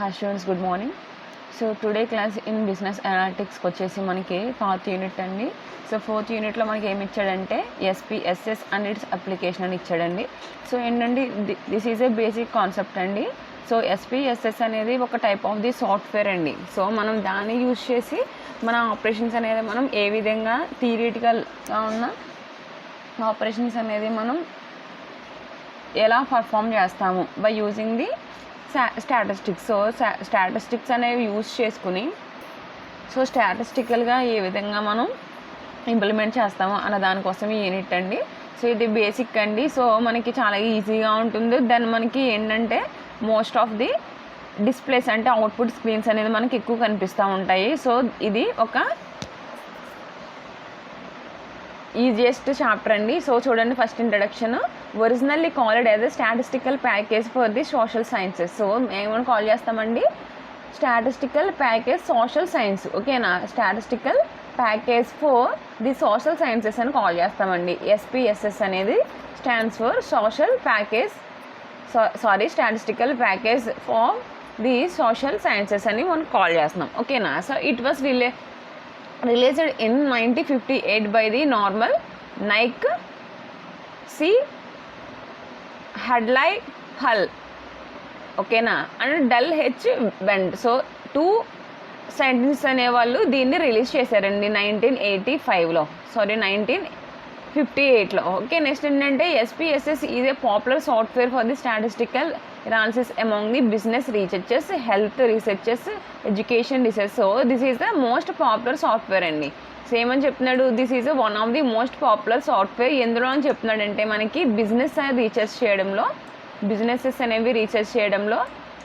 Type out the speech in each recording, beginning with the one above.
Hi students, good morning. So today class in business analytics వచ్చేసి మనకి 4th unit అండి. So 4th యూనిట్లో మనకి ఏమి ఇచ్చాడంటే SPSS అండ్ ఇట్స్ అప్లికేషన్ అని ఇచ్చాడండి. సో ఏంటండి this is a basic concept అండి. సో SPSS అనేది ఒక టైప్ ఆఫ్ ది సాఫ్ట్వేర్ అండి. సో మనం దాన్ని యూజ్ చేసి మన ఆపరేషన్స్ అనేది మనం ఏ విధంగా థియరిటికల్గా ఉన్న ఆపరేషన్స్ అనేది మనం ఎలా పర్ఫామ్ చేస్తాము by using the statistics. So statistics అనేవి యూజ్ చేసుకుని సో స్టాటిస్టికల్గా ఏ విధంగా మనం ఇంప్లిమెంట్ చేస్తాము అన్న దానికోసం ఈ యూనిట్ అండి. సో ఇది బేసిక్ అండి. సో మనకి చాలా ఈజీగా ఉంటుంది. దెన్ మనకి ఏంటంటే మోస్ట్ ఆఫ్ ది డిస్ప్లేస్ అంటే అవుట్పుట్ స్క్రీన్స్ అనేది మనకి ఎక్కువ కనిపిస్తూ ఉంటాయి. సో ఇది ఒక ఈజియెస్ట్ చాప్టర్ అండి. సో చూడండి, first introduction. Originally called as a statistical package for the social sciences. So ఏమని కాల్ చేస్తామండి? Statistical package social science. ఓకేనా? Statistical package for the social sciences అని కాల్ చేస్తామండి. SPSS అనేది stands for social package statistical package for the social sciences అని మనం call చేస్తున్నాం. ఓకేనా? So it was released in 1958 by the Norman Nike C. Hadley Hull. ఓకేనా? And dull H bend. So 2 scientist అనేవాళ్ళు దీన్ని release చేశారండి 1985లో. 1958లో. Okay, next ఏంటంటే SPSS is a popular software for the statistical analysis among the business researchers, health researchers, education research. So this is the most popular software అండి. Same అని చెప్తున్నాడు, this is one of the most popular software. ఎందులో అని చెప్తున్నాడంటే మనకి business అనేది research చేయడంలో, businesses అనేవి రీసెర్చ్ చేయడంలో,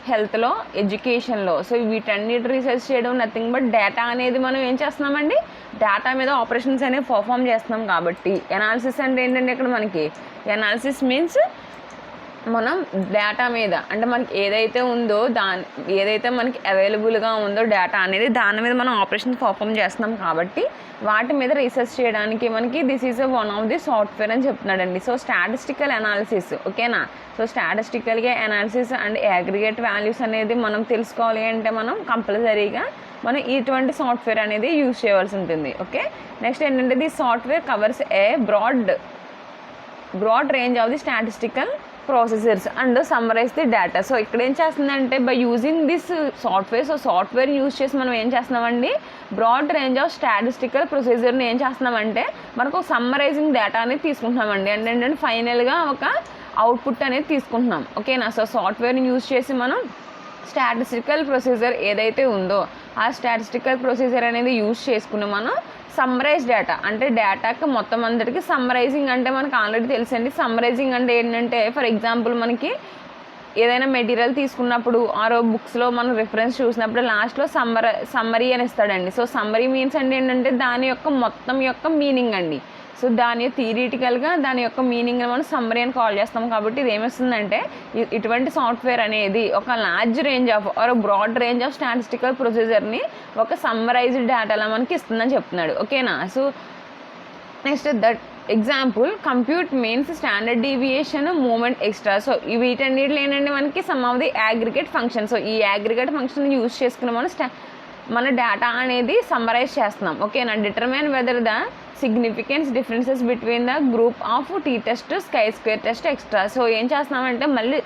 హెల్త్లో, ఎడ్యుకేషన్లో. సో వీటన్నిటి రీసెర్చ్ చేయడం నథింగ్ బట్ డేటా అనేది మనం ఏం చేస్తున్నామండి? డేటా మీద ఆపరేషన్స్ అనేవి పర్ఫామ్ చేస్తున్నాం కాబట్టి ఎనాలిసిస్ అంటే ఏంటంటే ఇక్కడ మనకి ఎనాలిసిస్ మీన్స్ మనం డేటా మీద అంటే మనకి ఏదైతే ఉందో ఏదైతే మనకి అవైలబుల్గా ఉందో డేటా అనేది దాని మీద మనం ఆపరేషన్స్ పర్ఫామ్ చేస్తున్నాం కాబట్టి వాటి మీద రీసెర్చ్ చేయడానికి మనకి this is one of the software అని చెప్తున్నాడండి. So statistical analysis. ఓకేనా? సో స్టాటిస్టికల్గా అనాలిసిస్ అండ్ అగ్రిగేట్ వాల్యూస్ అనేది మనం తెలుసుకోవాలి అంటే మనం కంపల్సరీగా మనం ఇటువంటి సాఫ్ట్వేర్ అనేది యూజ్ చేయవలసి ఉంటుంది. ఓకే, నెక్స్ట్ ఏంటంటే the software covers a broad range of the statistical processors and summarize the data. So ఇక్కడ ఏం చేస్తుందంటే by using this software, so software use చేసి మనం ఏం చేస్తున్నామండి? బ్రాడ్ రేంజ్ ఆఫ్ స్టాటిస్టికల్ ప్రొసీజర్ని ఏం చేస్తున్నామంటే మనకు సమ్మరైజింగ్ డేటా అనేది తీసుకుంటున్నామండి. అంటే ఏంటంటే ఫైనల్గా ఒక అవుట్పుట్ అనేది తీసుకుంటున్నాం. ఓకేనా? సో సాఫ్ట్వేర్ని యూజ్ చేసి మనం స్టాటిస్టికల్ ప్రొసీజర్ ఏదైతే ఉందో ఆ స్టాటిస్టికల్ ప్రొసీజర్ అనేది యూజ్ చేసుకుని మనం సమ్మరైజ్ డేటా అంటే డేటాకి మొత్తం అందరికీ సమ్మరైజింగ్ అంటే మనకు ఆల్రెడీ తెలుసండి. సమ్మరైజింగ్ అంటే ఏంటంటే ఫర్ ఎగ్జాంపుల్ మనకి ఏదైనా మెటీరియల్ తీసుకున్నప్పుడు ఆరో బుక్స్లో మనం రిఫరెన్స్ చూసినప్పుడు లాస్ట్లో సమ్మరీ అని ఇస్తాడండి. సో సమ్మరీ మీన్స్ అంటే ఏంటంటే దాని యొక్క మొత్తం యొక్క మీనింగ్ అండి. సో దాని థియరిటికల్గా దాని యొక్క మీనింగ్ మనం సమ్మరీ అని కాల్ చేస్తాం. కాబట్టి ఇది ఏమొస్తుందంటే ఇటువంటి సాఫ్ట్వేర్ అనేది ఒక large range of or broad range of statistical ప్రొసీజర్ని ఒక సమ్మరైజ్డ్ డేటాలో మనకి ఇస్తుందని చెప్తున్నాడు. ఓకేనా? So next that example compute means standard deviation, moment extra. So వీటన్నిటిలో ఏంటంటే మనకి sum of the aggregate function. So ఈ అగ్రిగేట్ ఫంక్షన్ యూజ్ చేసుకుని మన డేటా అనేది సమ్మరైజ్ చేస్తున్నాం. ఓకేనా? Determine whether the significance differences between the group of t test, chi square test extra. So ఏం చేస్తున్నామంటే మళ్ళీ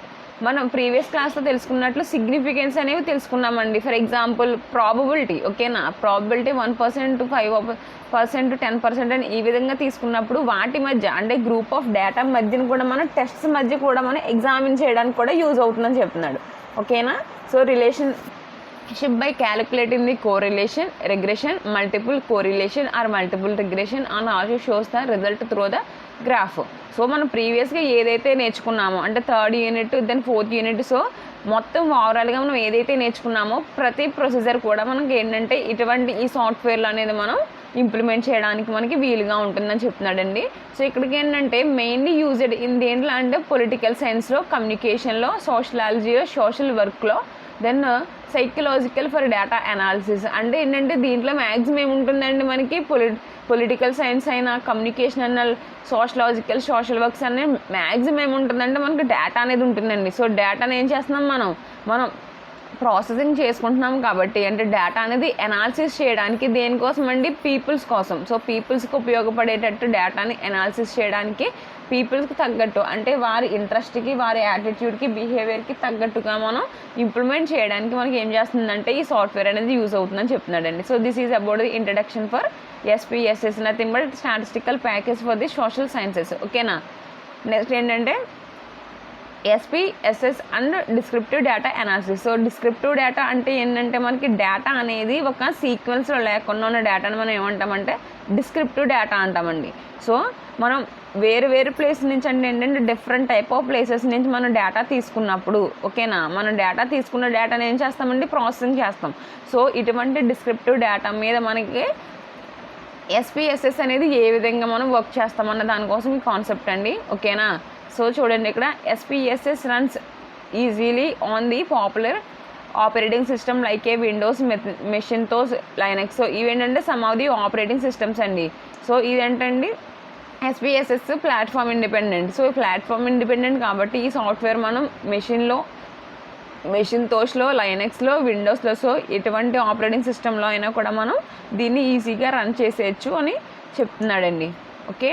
మనం ప్రీవియస్ క్లాస్లో తెలుసుకున్నట్లు సిగ్నిఫికెన్స్ అనేవి తెలుసుకున్నామండి. For example probability. ఓకేనా? ప్రాబబిలిటీ 1% to 5% to 10% అని ఈ విధంగా తీసుకున్నప్పుడు వాటి మధ్య అంటే గ్రూప్ ఆఫ్ డేటా మధ్యన కూడా మనం టెస్ట్స్ మధ్య కూడా మనం ఎగ్జామిన్ చేయడానికి కూడా యూజ్ అవుతుందని చెప్తున్నాడు. ఓకేనా? So relationship by calculating the correlation, regression, multiple correlation or multiple regression and also shows the result through the graph. So మనం ప్రీవియస్గా ఏదైతే నేర్చుకున్నామో అంటే 3rd unit then 4th unit, so మొత్తం ఓవరాల్గా మనం ఏదైతే నేర్చుకున్నామో ప్రతి ప్రొసీజర్ కూడా మనకి ఏంటంటే ఇటువంటి ఈ సాఫ్ట్వేర్లు అనేది మనం ఇంప్లిమెంట్ చేయడానికి మనకి వీలుగా ఉంటుందని చెప్తున్నాడండి. సో ఇక్కడికి ఏంటంటే మెయిన్లీ యూజ్డ్ ఇన్ దేంట్లో అంటే పొలిటికల్ సైన్స్లో, కమ్యూనికేషన్లో, సోషలాలజీలో, సోషల్ వర్క్లో, then psychological for data analysis. అంటే ఏంటంటే దీంట్లో మ్యాక్సిమం ఏముంటుందండి మనకి పొలిటికల్ సైన్స్ అయినా, కమ్యూనికేషన్ అన్న, సోషల్ వర్క్స్ అనే మ్యాక్సిమం ఏముంటుందంటే మనకి డేటా అనేది ఉంటుందండి. సో డేటాని ఏం చేస్తున్నాం మనం ప్రాసెసింగ్ చేసుకుంటున్నాం కాబట్టి అంటే డేటా అనేది అనాలిసిస్ చేయడానికి దేనికోసం అండి పీపుల్స్ కోసం. సో పీపుల్స్కి ఉపయోగపడేటట్టు డేటాని అనాలిసిస్ చేయడానికి పీపుల్స్కి తగ్గట్టు అంటే వారి ఇంట్రెస్ట్కి వారి యాటిట్యూడ్కి బిహేవియర్కి తగ్గట్టుగా మనం ఇంప్లిమెంట్ చేయడానికి మనకి ఏం చేస్తుందంటే ఈ సాఫ్ట్వేర్ అనేది యూజ్ అవుతుందని చెప్తున్నాడండి. So this is about the introduction for SPSS, nothing but statistical package for the social sciences. ఓకేనా. నెక్స్ట్ ఏంటంటే SPSS and descriptive data analysis. So descriptive data అంటే ఏంటంటే మనకి డేటా అనేది ఒక సీక్వెన్స్లో లేకుండా ఉన్న డేటాను మనం ఏమంటామంటే డిస్క్రిప్టివ్ డేటా అంటామండి. సో మనం వేరు వేరు ప్లేస్ నుంచి అంటే ఏంటంటే డిఫరెంట్ టైప్ ఆఫ్ ప్లేసెస్ నుంచి మనం డేటా తీసుకున్నప్పుడు ఓకేనా మనం డేటా తీసుకున్న డేటాని ఏం చేస్తామండి ప్రాసెసింగ్ చేస్తాం. సో ఇటువంటి డిస్క్రిప్టివ్ డేటా మీద మనకి SPSS అనేది ఏ విధంగా మనం వర్క్ చేస్తామన్న దానికోసం ఈ కాన్సెప్ట్ అండి. ఓకేనా. సో చూడండి ఇక్కడ SPSS runs easily on the popular operating system like a Windows, Macintosh, Linux. So ఇవేంటంటే some of the operating systems అండి. సో ఇదేంటండి SPSS platform independent. So platform independent కాబట్టి ఈ సాఫ్ట్వేర్ మనం మెషిన్తోస్లో, లైనక్స్లో, విండోస్లో సో ఎటువంటి ఆపరేటింగ్ సిస్టంలో అయినా కూడా మనం దీన్ని ఈజీగా రన్ చేసేయచ్చు అని చెప్తున్నాడండి. ఓకే.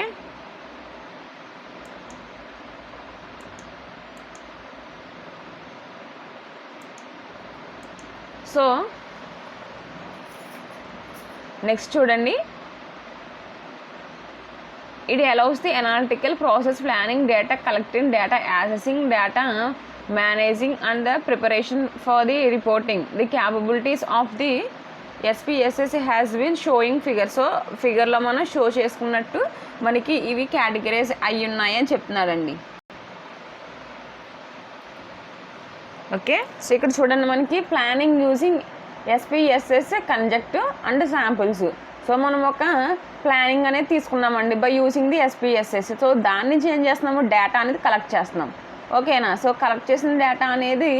సో నెక్స్ట్ చూడండి it allows the analytical process planning, data collecting, data accessing, data managing and the preparation for the reporting. The capabilities of the SPSS has been showing figure. So ఫిగర్లో మనం show చేసుకున్నట్టు మనకి ఇవి categories అయి ఉన్నాయని చెప్తున్నారండి. Okay. So ఇక్కడ చూడండి మనకి planning using SPSS conduct and samples. So మనం ఒక ప్లానింగ్ అనేది తీసుకున్నామండి by using the SPSS. So దాని నుంచి ఏం చేస్తున్నాము డేటా అనేది కలెక్ట్ చేస్తున్నాం. ఓకేనా. సో కలెక్ట్ చేసిన డేటా అనేది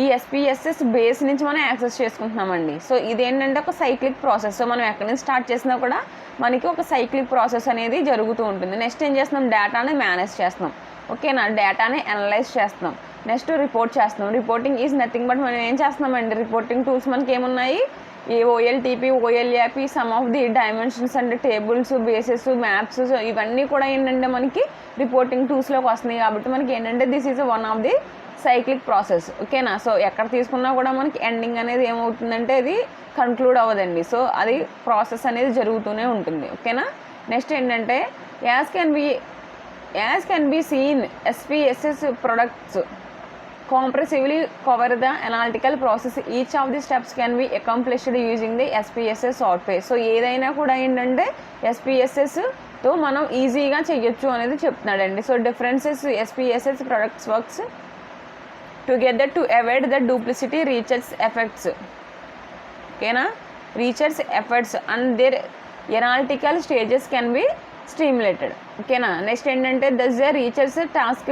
ఈ SPSS బేస్ నుంచి మనం యాక్సెస్ చేసుకుంటున్నామండి. సో ఇదేంటంటే ఒక సైక్లిక్ ప్రాసెస్. సో మనం ఎక్కడి నుంచి స్టార్ట్ చేసినా కూడా మనకి ఒక సైక్లిక్ ప్రాసెస్ అనేది జరుగుతూ ఉంటుంది. నెక్స్ట్ ఏం చేస్తున్నాం డేటాని మేనేజ్ చేస్తున్నాం. ఓకేనా. డేటాని అనలైజ్ చేస్తున్నాం. నెక్స్ట్ రిపోర్ట్ చేస్తున్నాం. రిపోర్టింగ్ ఈజ్ నథింగ్ బట్ మనం ఏం చేస్తున్నామండి రిపోర్టింగ్ టూల్స్ మనకి ఏమున్నాయి ఈ OLTP, OLAP, some of the dimensions and tables, bases, maps ఇవన్నీ కూడా ఏంటంటే మనకి రిపోర్టింగ్ టూల్స్లోకి వస్తున్నాయి కాబట్టి మనకి ఏంటంటే this is one of the cyclic process. ఓకేనా. సో ఎక్కడ తీసుకున్నా కూడా మనకి ఎండింగ్ అనేది ఏమవుతుందంటే అది కన్క్లూడ్ అవ్వదండి. సో అది ప్రాసెస్ అనేది జరుగుతూనే ఉంటుంది. ఓకేనా. నెక్స్ట్ ఏంటంటే as can be seen SPSS products comprehensively cover the analytical process. Each of the steps can be accomplished using the SPSS software. So ఏదైనా కూడా ఏంటంటే SPSSతో మనం ఈజీగా చేయొచ్చు అనేది చెప్తున్నాడండి. So differences SPSS products works together to avoid the duplicity research effects. ఓకేనా. research efforts and their analytical stages can be streamlined. ఓకేనా. నెక్స్ట్ ఏంటంటే thus the research task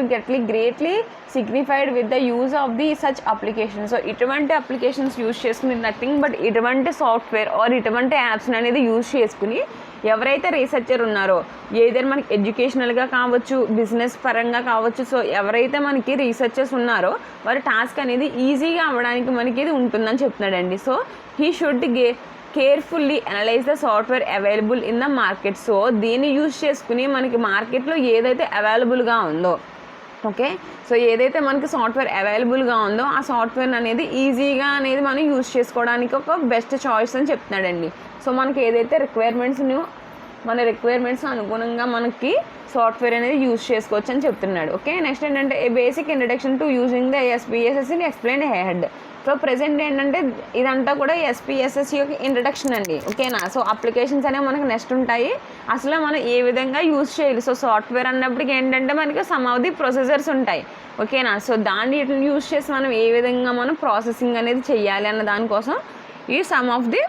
greatly signified with the use of the such application. So ఇటువంటి applications use చేసుకుని nothing but ఇటువంటి software or ఇటువంటి apps అనేది use చేసుకుని ఎవరైతే researcher ఉన్నారో ఏదైనా మనకి ఎడ్యుకేషనల్గా కావచ్చు, బిజినెస్ పరంగా కావచ్చు, సో ఎవరైతే మనకి రీసెర్చర్స్ ఉన్నారో వారి టాస్క్ అనేది ఈజీగా అవ్వడానికి మనకి ఇది ఉంటుందని చెప్తున్నాడండి. So he should carefully analyse the software available in the market. So దీన్ని యూజ్ చేసుకుని మనకి మార్కెట్లో ఏదైతే అవైలబుల్గా ఉందో ఓకే సో ఏదైతే మనకి సాఫ్ట్వేర్ అవైలబుల్గా ఉందో ఆ సాఫ్ట్వేర్ అనేది ఈజీగా అనేది మనం యూజ్ చేసుకోవడానికి ఒక బెస్ట్ చాయిస్ అని చెప్తున్నాడండి. సో మనకి ఏదైతే రిక్వైర్మెంట్స్ అనుగుణంగా మనకి సాఫ్ట్వేర్ అనేది యూజ్ చేసుకోవచ్చు అని చెప్తున్నాడు. ఓకే. నెక్స్ట్ ఏంటంటే a basic introduction to using the SPSS in explain head. So present ఏంటంటే ఇదంతా కూడా SPSS యొక్క ఇంట్రడక్షన్ అండి. ఓకేనా. సో అప్లికేషన్స్ అనేవి మనకు నెక్స్ట్ ఉంటాయి. అసలు మనం ఏ విధంగా యూజ్ చేయాలి. సో సాఫ్ట్వేర్ అన్నప్పటికీ ఏంటంటే మనకి సమ్ ఆఫ్ ది ప్రొసెసర్స్ ఉంటాయి. ఓకేనా. సో దాన్ని యూజ్ చేసి మనం ఏ విధంగా మనం ప్రాసెసింగ్ అనేది చెయ్యాలి అన్న దానికోసం ఈ సమ్ ఆఫ్ ది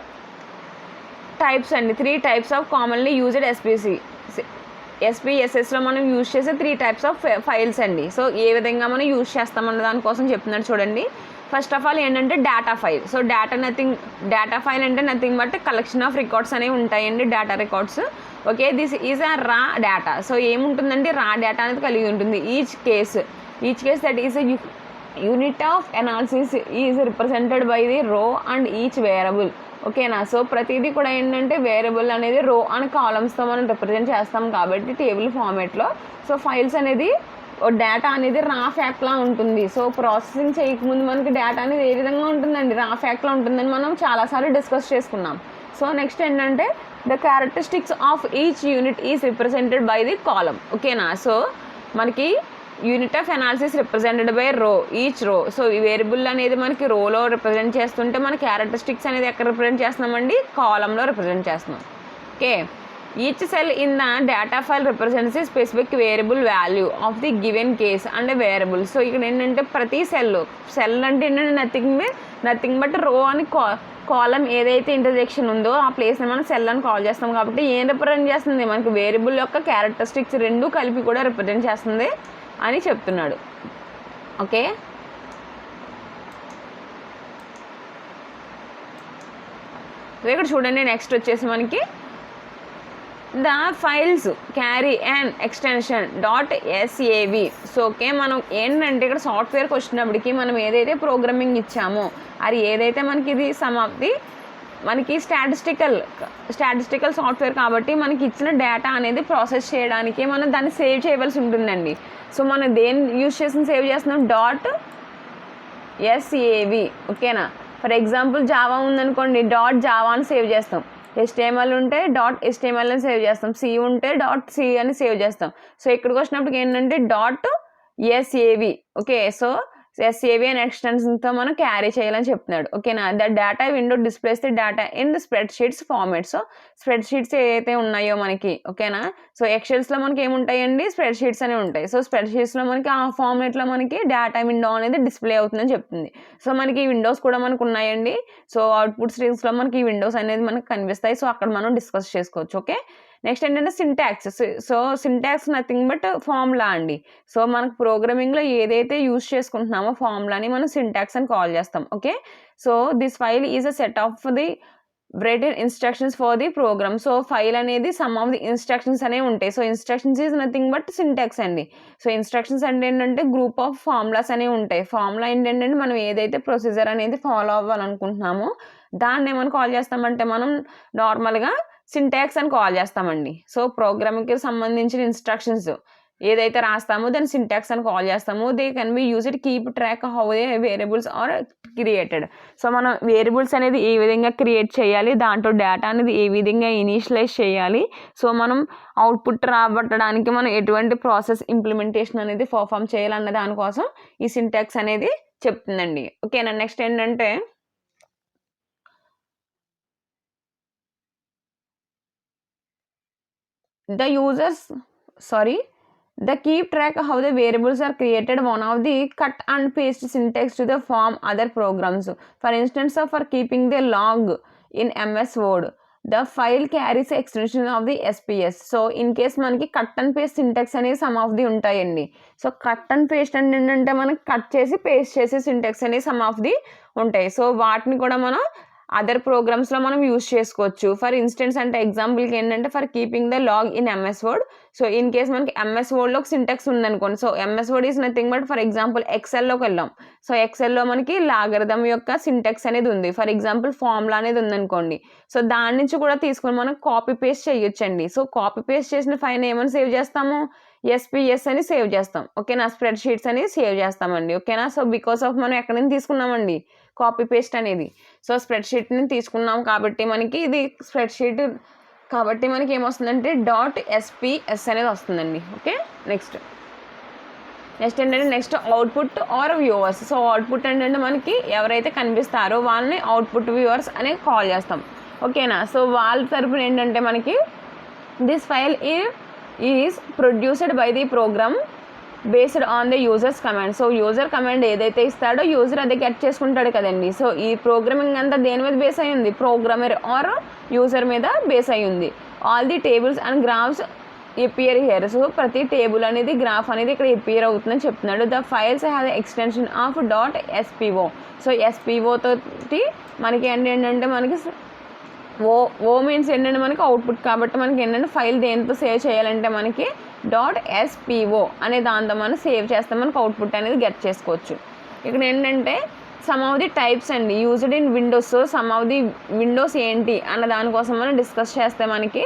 టైప్స్ అండి 3 types ఆఫ్ కామన్లీ యూజ్డ్ SPSSలో మనం యూజ్ చేసే 3 types ఆఫ్ ఫైల్స్ అండి. సో ఏ విధంగా మనం యూజ్ చేస్తామన్న దానికోసం చెప్తున్నాడు చూడండి. ఫస్ట్ ఆఫ్ ఆల్ ఏంటంటే data file. So data file అంటే nothing but collection of records అనేవి ఉంటాయండి, data records. Okay. This is a raw data. So ఏముంటుందంటే రా డేటా అనేది కలిగి ఉంటుంది. Each case that is unit of analysis is represented by the row and each variable. ఓకేనా. So ప్రతిదీ కూడా ఏంటంటే వేరియబుల్ అనేది రో అండ్ కాలమ్స్తో మనం రిప్రజెంట్ చేస్తాం కాబట్టి టేబుల్ ఫార్మేట్లో. సో ఫైల్స్ అనేది డేటా అనేది రా ఫ్యాక్ట్లా ఉంటుంది. సో ప్రాసెసింగ్ చేయకముందు మనకి డేటా అనేది ఏ విధంగా ఉంటుందండి, రా ఫ్యాక్ట్లా ఉంటుందని మనం చాలాసార్లు డిస్కస్ చేసుకున్నాం. సో నెక్స్ట్ ఏంటంటే the characteristics of each unit is represented by the column. ఓకేనా. సో మనకి unit of analysis represented by rho, each row. So ఈ వేరియబుల్ అనేది మనకి రోలో రిప్రజెంట్ చేస్తుంటే మన క్యారెక్టరిస్టిక్స్ అనేది ఎక్కడ రిప్రజెంట్ చేస్తున్నామండి, కాలంలో రిప్రజెంట్ చేస్తున్నాం. Okay. Each cell in the data file represents the specific variable value of the given case and variable. So ఇక్కడ ఏంటంటే ప్రతి సెల్ అంటే ఏంటంటే నథింగ్ బట్ రో అని కాలం ఏదైతే ఇంటర్జెక్షన్ ఉందో ఆ ప్లేస్ని మనం సెల్ అని కాల్ చేస్తాం కాబట్టి ఏం రిప్రజెంట్ చేస్తుంది, మనకి వేరియబుల్ యొక్క క్యారెక్టరిస్టిక్స్ రెండు కలిపి కూడా రిప్రజెంట్ చేస్తుంది అని చెప్తున్నాడు. ఓకే. ఇక్కడ చూడండి, నెక్స్ట్ వచ్చేసి మనకి the files carry and extension .sav. So okay, మనం ఏంటంటే ఇక్కడ సాఫ్ట్వేర్కి వచ్చినప్పటికీ మనం ఏదైతే ప్రోగ్రామింగ్ ఇచ్చామో అది ఏదైతే మనకి ఇది సమ్ ఆఫ్ ది మనకి స్టాటిస్టికల్ సాఫ్ట్వేర్ కాబట్టి మనకి ఇచ్చిన డేటా అనేది ప్రాసెస్ చేయడానికి మనం దాన్ని సేవ్ చేయవలసి ఉంటుందండి. సో మనం దేన్ని యూజ్ చేసి సేవ్ చేస్తున్నాం, .sav. ఓకేనా. ఫర్ ఎగ్జాంపుల్ జావా ఉందనుకోండి, .java అని సేవ్ చేస్తాం. HTML ఉంటే .html అని సేవ్ చేస్తాం. C ఉంటే .c అని సేవ్ చేస్తాం. సో ఇక్కడికి వచ్చినప్పటికి ఏంటంటే .sav. Okay. So SAV and ఎక్స్టెన్షన్తో మనం క్యారీ చేయాలని చెప్తున్నాడు. ఓకేనా. The data window displays the data in the spreadsheets format. So spreadsheets ఏదైతే ఉన్నాయో మనకి, ఓకేనా. సో ఎక్సెల్స్లో మనకి ఏముంటాయండి, స్ప్రెడ్ షీట్స్ అనేవి ఉంటాయి. సో స్ప్రెడ్ షీట్స్లో మనకి ఆ ఫార్మేట్లో మనకి డేటా విండో అనేది డిస్ప్లే అవుతుందని చెప్తుంది. సో మనకి విండోస్ కూడా మనకు ఉన్నాయండి. సో అవుట్పుట్ స్ట్రీమ్స్లో మనకి ఈ విండోస్ అనేది మనకు కనిపిస్తాయి. సో అక్కడ మనం డిస్కస్ చేసుకోవచ్చు. ఓకే. నెక్స్ట్ ఏంటంటే syntax. So syntax nothing but formula అండి. సో మనకు ప్రోగ్రామింగ్లో ఏదైతే యూజ్ చేసుకుంటున్నామో ఫార్ములాని మనం సింటాక్స్ అని కాల్ చేస్తాం. Okay. So this file is a set of the written instructions for the program. So file అనేది సమ్ ఆఫ్ ది ఇన్స్ట్రక్షన్స్ అనేవి ఉంటాయి. So instructions is nothing but syntax అండి. సో ఇన్స్ట్రక్షన్స్ అంటే ఏంటంటే group of formulas అనేవి ఉంటాయి. Formula ఏంటంటే మనం ఏదైతే ప్రొసీజర్ అనేది ఫాలో అవ్వాలనుకుంటున్నామో దాన్ని ఏమని కాల్ చేస్తామంటే మనం నార్మల్గా సింటాక్స్ అని కాల్ చేస్తామండి. సో ప్రోగ్రామింగ్కి సంబంధించిన ఇన్స్ట్రక్షన్స్ ఏదైతే రాస్తామో దాన్ని సింటాక్స్ అని కాల్ చేస్తాము. They can be use it keep track how they variables are created. So మనం వేరియబుల్స్ అనేది ఏ విధంగా క్రియేట్ చేయాలి, దాంట్లో డేటా అనేది ఏ విధంగా ఇనీషియలైజ్ చేయాలి, సో మనం అవుట్పుట్ రాబట్టడానికి మనం ఎటువంటి ప్రాసెస్ ఇంప్లిమెంటేషన్ అనేది పర్ఫామ్ చేయాలన్న దానికోసం ఈ సింటాక్స్ అనేది చెప్తుందండి. ఓకేనా. నెక్స్ట్ ఏంటంటే the keep track how the variables are created, one of the cut and paste syntax to the form other programs. For instance, for keeping the log in MS Word, the file carries extension of the SPS. So in case మనకి cut and paste syntax అనేవి some of the ఉంటాయండి. So cut and paste అంటే ఏంటంటే మనకి cut చేసి paste చేసి syntax అనేవి some of the ఉంటాయి. సో వాటిని కూడా మనం అదర్ ప్రోగ్రామ్స్లో మనం యూజ్ చేసుకోవచ్చు. ఫర్ ఇన్స్టెన్స్ అంటే ఎగ్జాంపుల్కి ఏంటంటే for keeping the log in MS Word. So in case మనకి MS Wordలో ఒక సింటాక్స్ ఉందనుకోండి. So MS Word is nothing but for example ఎక్సెల్లోకి వెళ్ళాం. సో ఎక్సెల్లో మనకి లాగరిథం యొక్క సింటాక్స్ అనేది ఉంది. ఫర్ ఎగ్జాంపుల్ ఫార్ములా అనేది ఉందనుకోండి. సో దాని నుంచి కూడా తీసుకొని మనం కాపీ పేస్ట్ చేయొచ్చండి. సో కాపీ పేస్ట్ చేసిన ఫైల్ ఏమని సేవ్ చేస్తాము, SPS అని సేవ్ చేస్తాం. ఓకేనా. స్ప్రెడ్ షీట్స్ అని సేవ్ చేస్తామండి. ఓకేనా. సో బికాస్ ఆఫ్ మనం ఎక్కడి నుంచి తీసుకున్నామండి కాపీ పేస్ట్ అనేది. సో స్ప్రెడ్ షీట్ని తీసుకున్నాం కాబట్టి మనకి ఇది స్ప్రెడ్ షీట్ కాబట్టి మనకి ఏమొస్తుందంటే .SPS అనేది వస్తుందండి. ఓకే. నెక్స్ట్ ఏంటంటే next output are viewers. So output ఏంటంటే మనకి ఎవరైతే కనిపిస్తారో వాళ్ళని అవుట్పుట్ వ్యూవర్స్ అని కాల్ చేస్తాం. ఓకేనా. సో వాళ్ళ తరపున ఏంటంటే మనకి this file is produced by the program based on the users command. So user command ఏదైతే ఇస్తాడో యూజర్ అదే గెట్ చేసుకుంటాడు కదండి. సో ఈ ప్రోగ్రామింగ్ అంతా దేని మీద బేస్ అయ్యి ఉంది, ప్రోగ్రామర్ ఆర్ యూజర్ మీద బేస్ అయ్యి ఉంది. All the tables and graphs appear here. So ప్రతి టేబుల్ అనేది గ్రాఫ్ అనేది ఇక్కడ ఎపియర్ అవుతుందని చెప్తున్నాడు. The files have the extension of .SPO. So SPO తోటి మనకి ఏంటంటే మనకి ఓ మీన్స్ ఏంటంటే మనకి అవుట్పుట్ కాబట్టి మనకి ఏంటంటే ఫైల్ దేంతో సేవ్ చేయాలంటే మనకి .SPO అనే దాంతో మనం సేవ్ చేస్తే మనకు అవుట్పుట్ అనేది గెట్ చేసుకోవచ్చు. ఇక్కడ ఏంటంటే సమ్ ఆఫ్ ది టైప్స్ అండి used in Windows. Some of the Windows ఏంటి అన్న దానికోసం మనం డిస్కస్ చేస్తే మనకి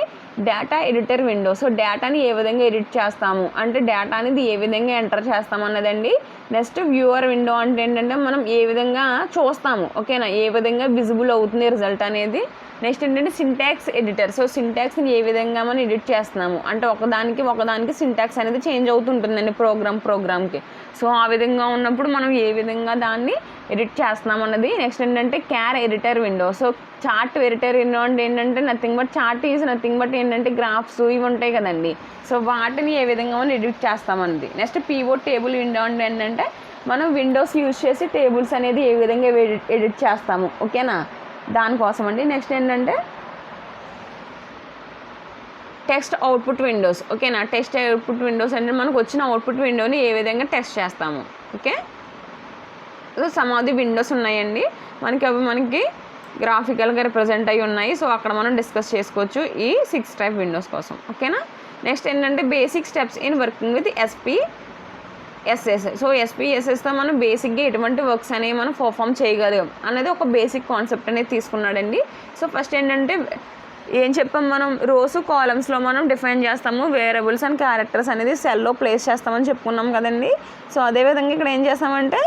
డేటా ఎడిటర్ విండో. సో డేటాని ఏ విధంగా ఎడిట్ చేస్తాము అంటే డేటా అనేది ఏ విధంగా ఎంటర్ చేస్తాము అన్నదండి. నెక్స్ట్ వ్యూవర్ విండో అంటే ఏంటంటే మనం ఏ విధంగా చూస్తాము, ఓకేనా, ఏ విధంగా విజిబుల్ అవుతుంది రిజల్ట్ అనేది. నెక్స్ట్ ఏంటంటే సింటాక్స్ ఎడిటర్. సో సింటాక్స్ని ఏ విధంగా మనం ఎడిట్ చేస్తున్నాము అంటే ఒకదానికి సింటాక్స్ అనేది చేంజ్ అవుతుంటుందండి ప్రోగ్రామ్కి. సో ఆ విధంగా ఉన్నప్పుడు మనం ఏ విధంగా దాన్ని ఎడిట్ చేస్తున్నాం అన్నది. నెక్స్ట్ ఏంటంటే క్యార్ editor window. So chart editor window అంటే ఏంటంటే nothing but chart is nothing but ఏంటంటే గ్రాఫ్స్ ఇవి ఉంటాయి కదండి. సో వాటిని ఏ విధంగా మనం ఎడిట్ చేస్తామన్నది. నెక్స్ట్ పీవోట్ టేబుల్ విండో అంటే ఏంటంటే మనం విండోస్ యూజ్ చేసి టేబుల్స్ అనేది ఏ విధంగా ఎడిట్ చేస్తాము, ఓకేనా, దానికోసం అండి. నెక్స్ట్ ఏంటంటే టెక్స్ట్ అవుట్పుట్ విండోస్, ఓకేనా. టెక్స్ట్ అవుట్పుట్ విండోస్ అంటే మనకు వచ్చిన అవుట్పుట్ విండోని ఏ విధంగా టెస్ట్ చేస్తాము, okay. So some of the Windows ఉన్నాయండి మనకి గ్రాఫికల్గా రిప్రజెంట్ అయ్యి ఉన్నాయి. సో అక్కడ మనం డిస్కస్ చేసుకోవచ్చు ఈ 6 టైప్ విండోస్ కోసం, ఓకేనా. నెక్స్ట్ ఏంటంటే basic steps in working with SPSS. So SPSSతో మనం బేసిక్గా ఎటువంటి వర్క్స్ అనేవి మనం పర్ఫామ్ చేయగలం అనేది ఒక బేసిక్ కాన్సెప్ట్ అనేది తీసుకున్నాడండి. సో ఫస్ట్ ఏంటంటే ఏం చెప్పాం మనం రోస్ కాలమ్స్లో మనం డిఫైన్ చేస్తాము, వేరియబుల్స్ అండ్ క్యారెక్టర్స్ అనేది సెల్లో ప్లేస్ చేస్తామని చెప్పుకున్నాం కదండి. సో అదేవిధంగా ఇక్కడ ఏం చేస్తామంటే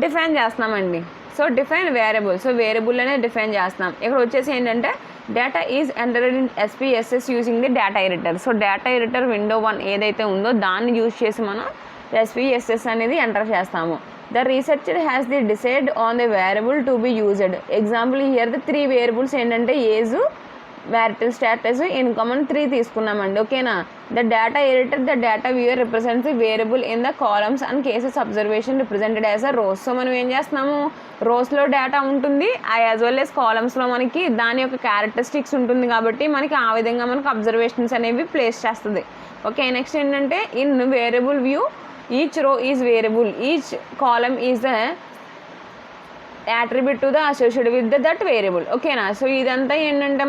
డిఫైన్ చేస్తున్నామండి. So define variable. So variable అనేది డిఫైన్ చేస్తున్నాం. ఇక్కడ వచ్చేసి ఏంటంటే data is entered in SPSS using the data editor. So data editor window 1 ఏదైతే ఉందో దాన్ని యూజ్ చేసి మనం SPSS అనేది ఎంటర్ చేస్తాము. The researcher has the decide on the variable to be used. Example here the 3 variables ఏంటంటే age, marital status, income అని 3 తీసుకున్నామండి, ఓకేనా. The data editor the data viewer represents the variable in the columns and cases observation represented as a rows. So మనం ఏం చేస్తున్నాము, రోస్లో data ఉంటుంది as well as కాలమ్స్లో మనకి దాని యొక్క క్యారెక్టరిస్టిక్స్ ఉంటుంది కాబట్టి మనకి ఆ విధంగా మనకు అబ్జర్వేషన్స్ అనేవి ప్లేస్ చేస్తుంది, ఓకే. నెక్స్ట్ ఏంటంటే in variable view each row is variable, each column is the attribute to the associated with that variable, ఓకేనా. సో ఇదంతా ఏంటంటే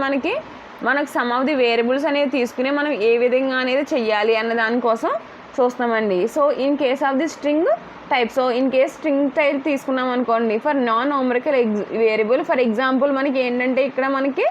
మనకు సమ్ ఆఫ్ ది వేరియబుల్స్ అనేవి తీసుకుని మనం ఏ విధంగా అనేది చెయ్యాలి అన్న దానికోసం చూస్తామండి. So in case of the string type, so in case string type తీసుకున్నాం అనుకోండి for non numerical variable. For example మనకి ఏంటంటే ఇక్కడ మనకి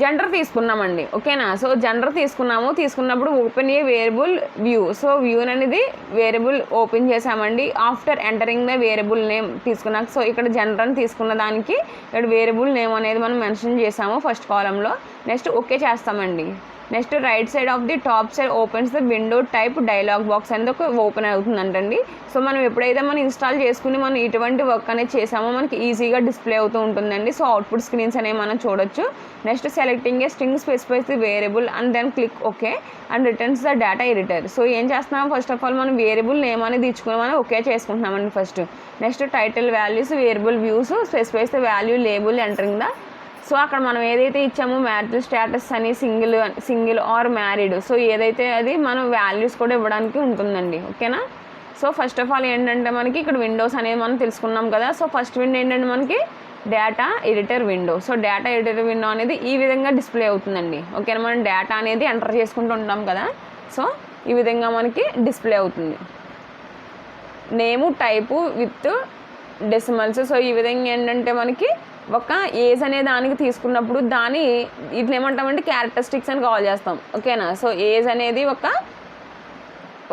జెండర్ తీసుకున్నామండి, ఓకేనా. సో జెండర్ తీసుకున్నప్పుడు ఓపెన్ ఏ వేరియబుల్ వ్యూ. సో వ్యూ అనేది వేరియబుల్ ఓపెన్ చేసామండి after entering the variable name తీసుకున్నాక. సో ఇక్కడ జెండర్ అని తీసుకున్న దానికి ఇక్కడ వేరియబుల్ నేమ్ అనేది మనం మెన్షన్ చేసాము ఫస్ట్ కాలంలో. నెక్స్ట్ ఓకే చేస్తామండి. Next right side of the top side opens the window type dialogue box అనేది ఒక ఓపెన్ అవుతుందంటండి. సో మనం ఎప్పుడైతే మనం ఇన్స్టాల్ చేసుకుని మనం ఇటువంటి వర్క్ అనేది చేసామో మనకి ఈజీగా డిస్ప్లే అవుతూ ఉంటుందండి. సో అవుట్పుట్ స్క్రీన్స్ అనేవి మనం చూడొచ్చు. Next selecting a string specifies the variable and then click okay and returns the data editor. So ఏం చేస్తున్నాం, ఫస్ట్ ఆఫ్ ఆల్ మనం వేరియబుల్ నేమ్ అనేది ఇచ్చుకుని మనం ఓకే చేసుకుంటున్నామండి first. Next title values, variable views, specifies the value, label, entering the. So అక్కడ మనం ఏదైతే ఇచ్చామో మ్యారిటల్ స్టేటస్ అని సింగిల్ ఆర్ మ్యారీడ్, సో ఏదైతే అది మనం వాల్యూస్ కూడా ఇవ్వడానికి ఉంటుందండి, ఓకేనా. సో ఫస్ట్ ఆఫ్ ఆల్ ఏంటంటే మనకి ఇక్కడ విండోస్ అనేది మనం తెలుసుకున్నాం కదా. సో ఫస్ట్ విండో ఏంటంటే మనకి data editor window. So data editor window అనేది ఈ విధంగా డిస్ప్లే అవుతుందండి, ఓకేనా. మనం డేటా అనేది ఎంటర్ చేసుకుంటూ ఉంటాం కదా. సో ఈ విధంగా మనకి డిస్ప్లే అవుతుంది, నేము, టైపు విత్ డెసిమల్స్. సో ఈ విధంగా ఏంటంటే మనకి ఒక ఏజ్ అనే దానికి తీసుకున్నప్పుడు దాని ఇట్లా ఏమంటామంటే క్యారెక్టరిస్టిక్స్ అని కాల్ చేస్తాం, ఓకేనా. సో ఏజ్ అనేది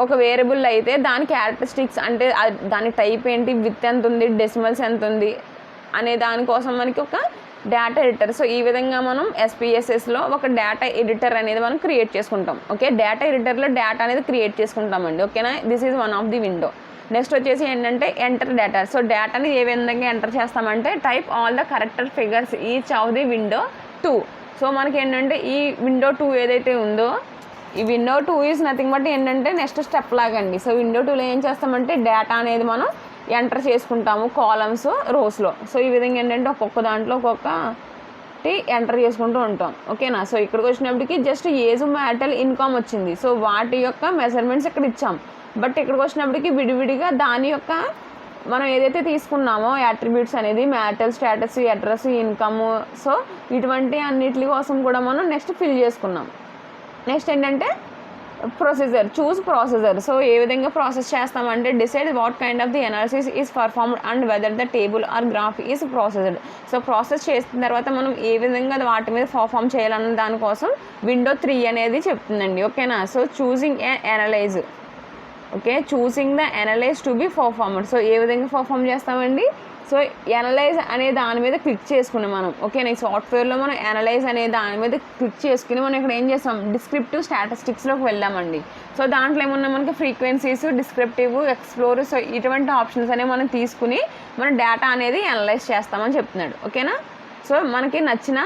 ఒక వేరియబుల్ అయితే దాని క్యారెక్టరిస్టిక్స్ అంటే దాని టైప్ ఏంటి, విత్ ఎంత ఉంది, డెసిమల్స్ ఎంత ఉంది అనే దానికోసం మనకి ఒక డేటా ఎడిటర్. సో ఈ విధంగా మనం SPSSలో ఒక డేటా ఎడిటర్ అనేది మనం క్రియేట్ చేసుకుంటాం, ఓకే. డేటా ఎడిటర్లో డేటా అనేది క్రియేట్ చేసుకుంటామండి, ఓకేనా. This is one of the window. Next వచ్చేసి ఏంటంటే ఎంటర్ డేటా. సో డేటాని ఏ విధంగా ఎంటర్ చేస్తామంటే type all the character figures each of the window 2. So మనకి ఏంటంటే ఈ విండో 2 ఏదైతే ఉందో ఈ విండో 2 ఈజ్ నథింగ్ బట్ ఏంటంటే నెక్స్ట్ స్టెప్ లాగండి. సో విండో 2లో ఏం చేస్తామంటే డేటా అనేది మనం ఎంటర్ చేసుకుంటాము కాలమ్స్, రోస్లో. సో ఈ విధంగా ఏంటంటే ఒక్కొక్క దాంట్లో ఒక్కొక్కటి ఎంటర్ చేసుకుంటూ ఉంటాం, ఓకేనా. సో ఇక్కడికి వచ్చినప్పటికి జస్ట్ ఏజ్, మ్యారిటల్, ఇన్కమ్ వచ్చింది. సో వాటి యొక్క మెజర్మెంట్స్ ఇక్కడ ఇచ్చాం. బట్ ఇక్కడికి వచ్చినప్పటికి విడివిడిగా దాని యొక్క మనం ఏదైతే తీసుకున్నామో యాట్రిబ్యూట్స్ అనేది marital status, address, income, so ఇటువంటి అన్నిటి కోసం కూడా మనం నెక్స్ట్ ఫిల్ చేసుకున్నాం. నెక్స్ట్ ఏంటంటే ప్రొసీజర్ చూస్ ప్రొసీజర్. సో ఏ విధంగా ప్రాసెస్ చేస్తామంటే decide what kind of the analysis is performed and whether the table or graph is processed. So process చేసిన తర్వాత మనం ఏ విధంగా వాటి మీద పర్ఫామ్ చేయాలన్న దానికోసం విండో 3 అనేది చెప్తుందండి. ఓకేనా. So choosing a analyze. Okay, choosing the analyze to be performed. So ఏ విధంగా పర్ఫామ్ చేస్తామండి. సో అనలైజ్ అనే దాని మీద క్లిక్ చేసుకుని మనం ఓకేనా ఈ సాఫ్ట్వేర్లో మనం అనలైజ్ అనే దాని మీద క్లిక్ చేసుకుని మనం ఇక్కడ ఏం చేస్తాం డిస్క్రిప్టివ్ స్టాటిస్టిక్స్లోకి వెళ్దామండి. సో దాంట్లో ఏమన్నా మనకి ఫ్రీక్వెన్సీస్, డిస్క్రిప్టివ్, ఎక్స్ప్లోర్, సో ఇటువంటి ఆప్షన్స్ అనేవి మనం తీసుకుని మన డేటా అనేది అనలైజ్ చేస్తామని చెప్తున్నాడు. ఓకేనా. సో మనకి నచ్చిన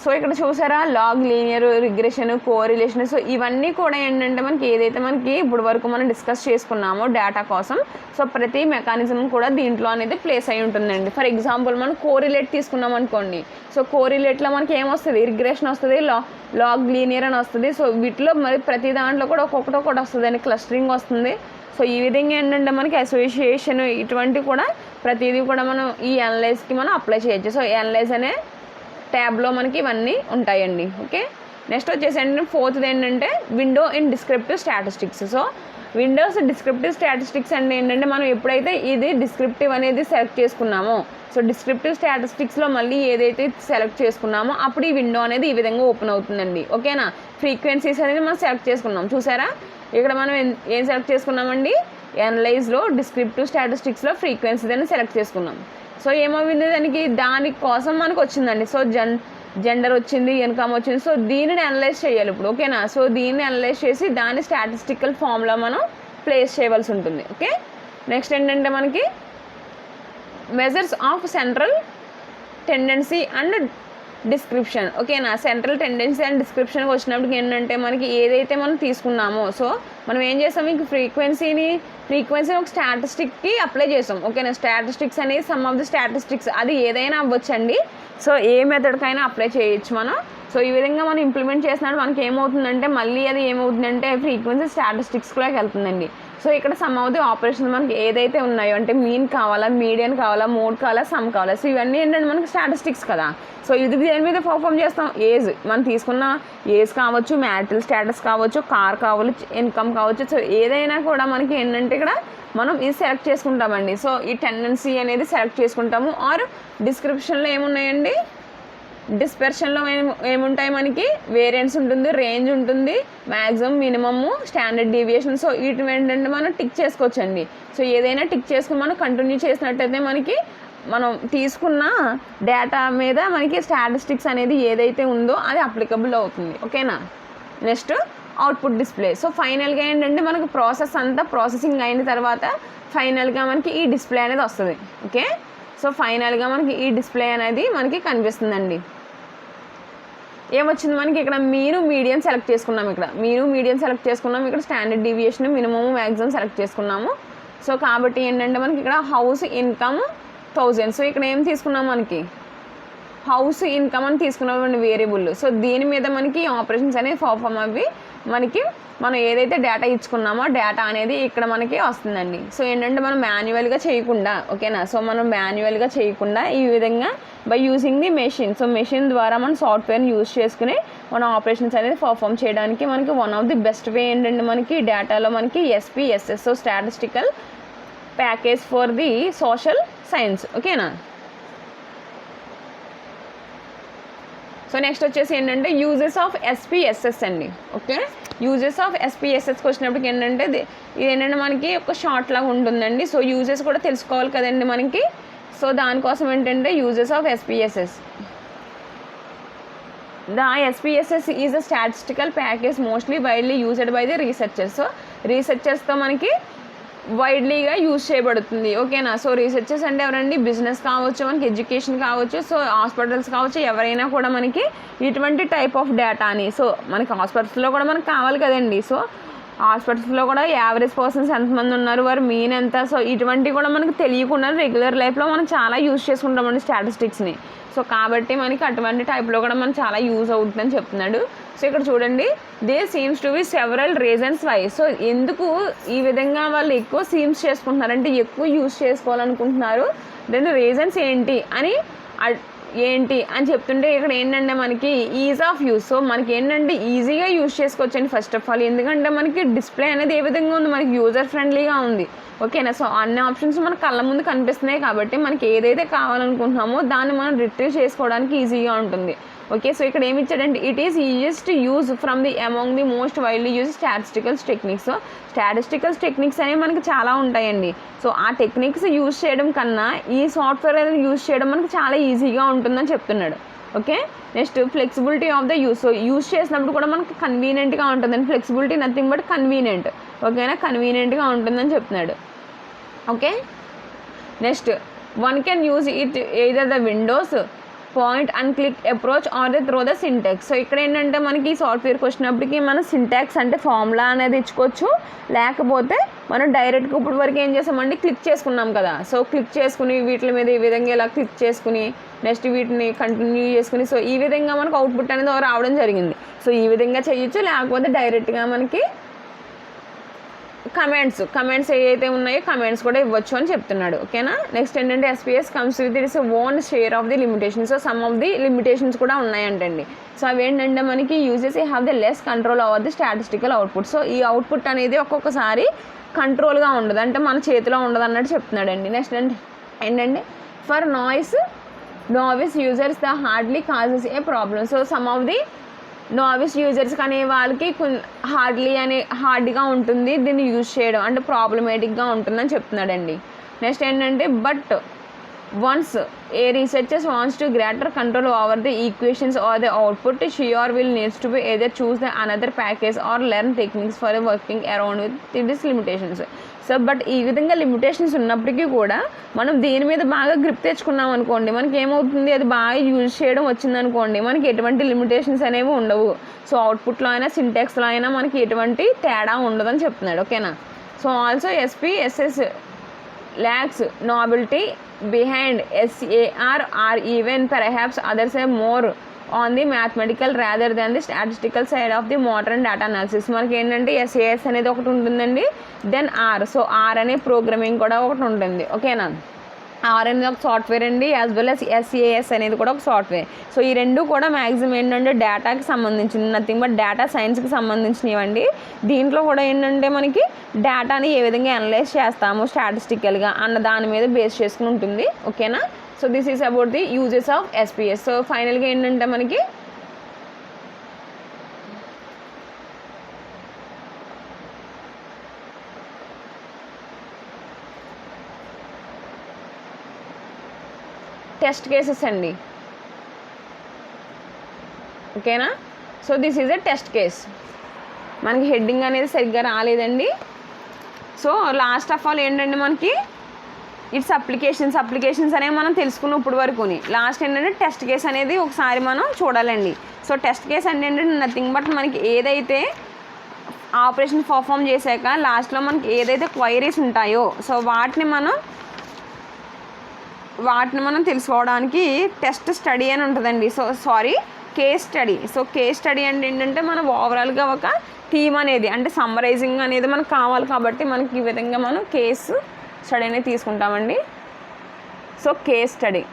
సో ఇక్కడ చూసారా log, linear regression, correlation. So ఇవన్నీ కూడా ఏంటంటే మనకి ఏదైతే మనకి ఇప్పుడు వరకు మనం డిస్కస్ చేసుకున్నామో డేటా కోసం సో ప్రతి మెకానిజం కూడా దీంట్లో అనేది ప్లేస్ అయి ఉంటుందండి. ఫర్ ఎగ్జాంపుల్ మనం కోరిలేట్ తీసుకున్నాం అనుకోండి. సో కోరిలేట్లో మనకి ఏమొస్తుంది రిగ్రెషన్ వస్తుంది, లాగ్, లీనియర్ అని వస్తుంది. సో వీటిలో మరి ప్రతి దాంట్లో కూడా ఒక్కొక్కటి వస్తుంది అండి, క్లస్టరింగ్ వస్తుంది. సో ఈ విధంగా ఏంటంటే మనకి అసోసియేషన్ ఇటువంటివి కూడా ప్రతిదీ కూడా మనం ఈ అనలైజ్కి మనం అప్లై చేయొచ్చు. సో అనలైజ్ అనే ట్యాబ్లో మనకి ఇవన్నీ ఉంటాయండి. ఓకే, నెక్స్ట్ వచ్చేసి ఏంటంటే 4th ఏంటంటే window in descriptive statistics. So Windows descriptive statistics అంటే ఏంటంటే మనం ఎప్పుడైతే ఇది డిస్క్రిప్టివ్ అనేది సెలెక్ట్ చేసుకున్నామో సో డిస్క్రిప్టివ్ స్టాటిస్టిక్స్లో మళ్ళీ ఏదైతే సెలెక్ట్ చేసుకున్నామో అప్పుడు ఈ విండో అనేది ఈ విధంగా ఓపెన్ అవుతుందండి. ఓకేనా. ఫ్రీక్వెన్సీస్ అనేది మనం సెలెక్ట్ చేసుకున్నాం. చూసారా ఇక్కడ మనం ఏం సెలెక్ట్ చేసుకున్నామండి అనలైజ్లో డిస్క్రిప్టివ్ స్టాటిస్టిక్స్లో ఫ్రీక్వెన్సీస్ అని సెలెక్ట్ చేసుకున్నాం. సో ఏమవుతుంది దానికోసం మనకు వచ్చిందండి. సో జెండర్ వచ్చింది, ఇన్కమ్ వచ్చింది. సో దీనిని అనలైజ్ చేయాలి ఇప్పుడు. ఓకేనా. సో దీన్ని అనలైజ్ చేసి దాన్ని స్టాటిస్టికల్ ఫామ్లో మనం ప్లేస్ చేయవలసి ఉంటుంది. ఓకే, నెక్స్ట్ ఏంటంటే మనకి measures of central tendency and description. ఓకేనా. సెంట్రల్ టెండెన్సీ అండ్ డిస్క్రిప్షన్కి వచ్చినప్పటికి ఏంటంటే మనకి ఏదైతే మనం తీసుకున్నామో సో మనం ఏం చేస్తాం ఇంక ఫ్రీక్వెన్సీ ఒక స్టాటిస్టిక్కి అప్లై చేస్తాం. ఓకేనా. స్టాటిస్టిక్స్ అనేది సమ్ ఆఫ్ ది స్టాటిస్టిక్స్ అది ఏదైనా అవ్వచ్చండి. సో ఏ మెథడ్కైనా అప్లై చేయొచ్చు మనం. సో ఈ విధంగా మనం ఇంప్లిమెంట్ చేసినప్పుడు మనకి ఏమవుతుందంటే మళ్ళీ అది ఏమవుతుందంటే ఫ్రీక్వెన్సీ స్టాటిస్టిక్స్లోకి వెళ్తుందండి. సో ఇక్కడ సమ్ ఆఫ్ ది ఆపరేషన్ మనకి ఏదైతే ఉన్నాయో అంటే మీన్ కావాలా, మీడియన్ కావాలా, మోడ్ కావాలా, సమ్ కావాలా. సో ఇవన్నీ ఏంటంటే మనకి స్టాటిస్టిక్స్ కదా. సో ఇది దేని మీద పర్ఫామ్ చేస్తాం ఏజ్ మనం తీసుకున్న ఏజ్ కావచ్చు, మ్యారిటల్ స్టేటస్ కావచ్చు, కార్ కావచ్చు, ఇన్కమ్ కావచ్చు. సో ఏదైనా కూడా మనకి ఏంటంటే ఇక్కడ మనం ఇది సెలెక్ట్ చేసుకుంటామండి. సో ఈ టెండెన్సీ అనేది సెలెక్ట్ చేసుకుంటాము. ఆర్ డిస్క్రిప్షన్లో ఏమున్నాయండి డిస్పెర్షన్లో ఏముంటాయి మనకి వేరియన్స్ ఉంటుంది, రేంజ్ ఉంటుంది, maximum, minimum, standard deviation. So వీటిని ఏంటంటే మనం టిక్ చేసుకోవచ్చండి. సో ఏదైనా టిక్ చేసుకుని మనం కంటిన్యూ చేసినట్టయితే మనకి మనం తీసుకున్న డేటా మీద మనకి స్టాటిస్టిక్స్ అనేది ఏదైతే ఉందో అది అప్లికబుల్ అవుతుంది. ఓకేనా. Next output display. సో ఫైనల్గా ఏంటంటే మనకు ప్రాసెస్ అంతా ప్రాసెసింగ్ అయిన తర్వాత ఫైనల్గా మనకి ఈ డిస్ప్లే అనేది వస్తుంది. ఓకే, సో ఫైనల్గా మనకి ఈ డిస్ప్లే అనేది మనకి కనిపిస్తుందండి. ఏమొచ్చింది మనకి ఇక్కడ మీడియం సెలెక్ట్ చేసుకున్నాము. ఇక్కడ మీడియం సెలెక్ట్ చేసుకున్నాము. ఇక్కడ standard deviation, minimum, maximum select చేసుకున్నాము. సో కాబట్టి ఏంటంటే మనకి ఇక్కడ హౌస్ ఇన్కమ్ 1000. సో ఇక్కడ ఏం తీసుకున్నాం మనకి హౌస్ ఇన్కమ్ అని తీసుకున్నామండి వేరియబుల్. సో దీని మీద మనకి ఆపరేషన్స్ అనేవి పర్ఫామ్ అవి మనకి మనం ఏదైతే డేటా ఇచ్చుకున్నామో డేటా అనేది ఇక్కడ మనకి వస్తుందండి. సో ఏంటంటే మనం మాన్యువల్గా చేయకుండా ఓకేనా. సో మనం మాన్యువల్గా చేయకుండా ఈ విధంగా by using the machine. So machine ద్వారా మనం సాఫ్ట్వేర్ని యూజ్ చేసుకుని మన ఆపరేషన్స్ అనేది పర్ఫామ్ చేయడానికి మనకి one of the best way ఏంటంటే మనకి డేటాలో మనకి SPSS so statistical package for the social science. ఓకేనా. సో నెక్స్ట్ వచ్చేసి ఏంటంటే యూజెస్ ఆఫ్ SPSS అండి. ఓకే, యూజెస్ ఆఫ్ SPSSకి వచ్చినప్పటికి ఏంటంటే ఇది ఏంటంటే మనకి ఒక షార్ట్ లాగా ఉంటుందండి. సో యూజెస్ కూడా తెలుసుకోవాలి కదండి మనకి. సో దానికోసం ఏంటంటే uses of SPSS. The SPSS is a statistical package mostly widely used by the researchers. So రీసెర్చర్స్తో మనకి వైడ్లీగా యూజ్ చేయబడుతుంది. ఓకేనా. సో రీసెర్చర్స్ అంటే ఎవరండి బిజినెస్ కావచ్చు, మనకి ఎడ్యుకేషన్ కావచ్చు, సో హాస్పిటల్స్ కావచ్చు, ఎవరైనా కూడా మనకి ఇటువంటి టైప్ ఆఫ్ డేటాని సో మనకి హాస్పిటల్స్లో కూడా మనకు కావాలి కదండి. సో హాస్పిటల్స్లో కూడా యావరేజ్ పర్సన్స్ ఎంతమంది ఉన్నారు, వారు మీన్ ఎంత, సో ఇటువంటివి కూడా మనకు తెలియకుండా రెగ్యులర్ లైఫ్లో మనం చాలా యూజ్ చేసుకుంటామండి స్టాటిస్టిక్స్ని. సో కాబట్టి మనకి అటువంటి టైప్లో కూడా మనం చాలా యూజ్ అవుతుందని చెప్తున్నాడు. సో ఇక్కడ చూడండి they seems to be several reasons why. So ఎందుకు ఈ విధంగా వాళ్ళు ఎక్కువ సీమ్స్ చేసుకుంటున్నారంటే ఎక్కువ యూజ్ చేసుకోవాలనుకుంటున్నారు, దాని రీజన్స్ ఏంటి అని ఏంటి అని చెప్తుంటే ఇక్కడ ఏంటంటే మనకి ఈజ్ ఆఫ్ యూస్. సో మనకి ఏంటంటే ఈజీగా యూజ్ చేసుకోవచ్చండి ఫస్ట్ ఆఫ్ ఆల్. ఎందుకంటే మనకి డిస్ప్లే అనేది ఏ విధంగా ఉంది, మనకి యూజర్ ఫ్రెండ్లీగా ఉంది. ఓకేనా. సో అన్ని ఆప్షన్స్ మన కళ్ళ ముందు కనిపిస్తున్నాయి కాబట్టి మనకి ఏదైతే కావాలనుకుంటున్నామో దాన్ని మనం రిట్రీవ్ చేసుకోవడానికి ఈజీగా ఉంటుంది. ఓకే. సో ఇక్కడ ఏమి ఇచ్చాడంటే it is easiest use from the among the most widely use statisticals techniques. So statisticals techniques అనేవి మనకి చాలా ఉంటాయండి. సో ఆ టెక్నిక్స్ యూజ్ చేయడం కన్నా ఈ సాఫ్ట్వేర్ అనేది యూజ్ చేయడం మనకి చాలా ఈజీగా ఉంటుందని చెప్తున్నాడు. Okay. Next flexibility of the use. So use చేసినప్పుడు కూడా మనకి కన్వీనియంట్గా ఉంటుందండి. Flexibility nothing but convenient. ఓకేనా. కన్వీనియంట్గా ఉంటుందని చెప్తున్నాడు. Okay. Next one can use it either the windows point and click approach or the through the syntax. So ఇక్కడ ఏంటంటే మనకి ఈ సాఫ్ట్వేర్కి వచ్చినప్పటికీ మన సింటాక్స్ అంటే ఫార్ములా అనేది ఇచ్చుకోవచ్చు, లేకపోతే మనం డైరెక్ట్గా ఇప్పుడు వరకు ఏం చేసామంటే క్లిక్ చేసుకున్నాం కదా. సో క్లిక్ చేసుకుని వీటి మీద ఈ విధంగా ఇలా క్లిక్ చేసుకుని నెక్స్ట్ వీటిని కంటిన్యూ చేసుకుని సో ఈ విధంగా మనకు అవుట్పుట్ అనేది రావడం జరిగింది. సో ఈ విధంగా చేయొచ్చు, లేకపోతే డైరెక్ట్గా మనకి కమెంట్స్ ఏవైతే ఉన్నాయో కమెంట్స్ కూడా ఇవ్వచ్చు అని చెప్తున్నాడు. ఓకేనా. నెక్స్ట్ ఏంటంటే SPSS comes with its own share of the limitations. So some of the limitations కూడా ఉన్నాయంటండి. సో అవి ఏంటంటే మనకి యూజెస్ have the less control over the statistical output. So ఈ అవుట్పుట్ అనేది ఒక్కొక్కసారి కంట్రోల్గా ఉండదు, అంటే మన చేతిలో ఉండదు అన్నట్టు చెప్తున్నాడండి. నెక్స్ట్ ఏంటంటే for novice users the hardly causes a problem. So some of the novice users కానీ వాళ్ళకి హార్డ్గా ఉంటుంది దీన్ని యూజ్ చేయడం, అంటే ప్రాబ్లమేటిక్గా ఉంటుందని చెప్తున్నాడండి. నెక్స్ట్ ఏంటంటే but once a researchers wants to greater control over the equations or the output she or will needs to be either choose the another package or learn techniques for working around with this limitations. So but ఈ విధంగా limitations ఉన్నప్పటికీ కూడా మనం దీని మీద బాగా grip తెచ్చుకున్నాం అనుకోండి, మనకి ఏమవుతుంది, అది బాగా యూజ్ చేయడం వచ్చిందనుకోండి మనకి ఎటువంటి లిమిటేషన్స్ అనేవి ఉండవు. సో అవుట్పుట్లో అయినా సింటాక్స్లో అయినా మనకి ఎటువంటి తేడా ఉండదని చెప్తున్నాడు. ఓకేనా. So also SPSS lacks novelty behind SAR or even perhaps others are more on the mathematical rather than the statistical side of the modern data analysis. మనకి ఏంటంటే SAS అనేది ఒకటి ఉంటుందండి, దెన్ R. సో R అనే programming కూడా ఒకటి ఉంటుంది. ఓకేనా. R అనేది ఒక సాఫ్ట్వేర్ అండి, యాజ్ వెల్ as SAS అనేది కూడా ఒక సాఫ్ట్వేర్. సో ఈ రెండు కూడా మ్యాక్సిమం ఏంటంటే డేటాకి సంబంధించింది, నథింగ్ బట్ డేటా సైన్స్కి సంబంధించినవండి. దీంట్లో కూడా ఏంటంటే మనకి డేటాని ఏ విధంగా అనలైజ్ చేస్తాము స్టాటిస్టికల్గా అన్న దాని మీద బేస్ చేసుకుని ఉంటుంది. ఓకేనా. So this is about the uses of SPS. So ఫైనల్గా ఏంటంటే మనకి టెస్ట్ కేసెస్ అండి. ఓకేనా. So this is a test case. మనకి హెడ్డింగ్ అనేది సరిగ్గా రాలేదండి. సో లాస్ట్ ఆఫ్ ఆల్ ఏంటంటే మనకి ఇట్స్ అప్లికేషన్స్ అనేవి మనం తెలుసుకున్నాం ఇప్పుడు వరకుని. లాస్ట్ ఏంటంటే టెస్ట్ కేస్ అనేది ఒకసారి మనం చూడాలండి. సో టెస్ట్ కేస్ అంటే ఏంటంటే నథింగ్ బట్ మనకి ఏదైతే ఆపరేషన్ పర్ఫామ్ చేశాక లాస్ట్లో మనకి ఏదైతే క్వైరీస్ ఉంటాయో సో వాటిని మనం తెలుసుకోవడానికి టెస్ట్ స్టడీ అని ఉంటుందండి. Case study. So case study అంటే ఏంటంటే మనం ఓవరాల్గా ఒక థీమ్ అనేది అంటే సమ్మరైజింగ్ అనేది మనకు కావాలి కాబట్టి మనకి ఈ విధంగా మనం కేస్ స్టడీ అనేది తీసుకుంటామండి. So case study.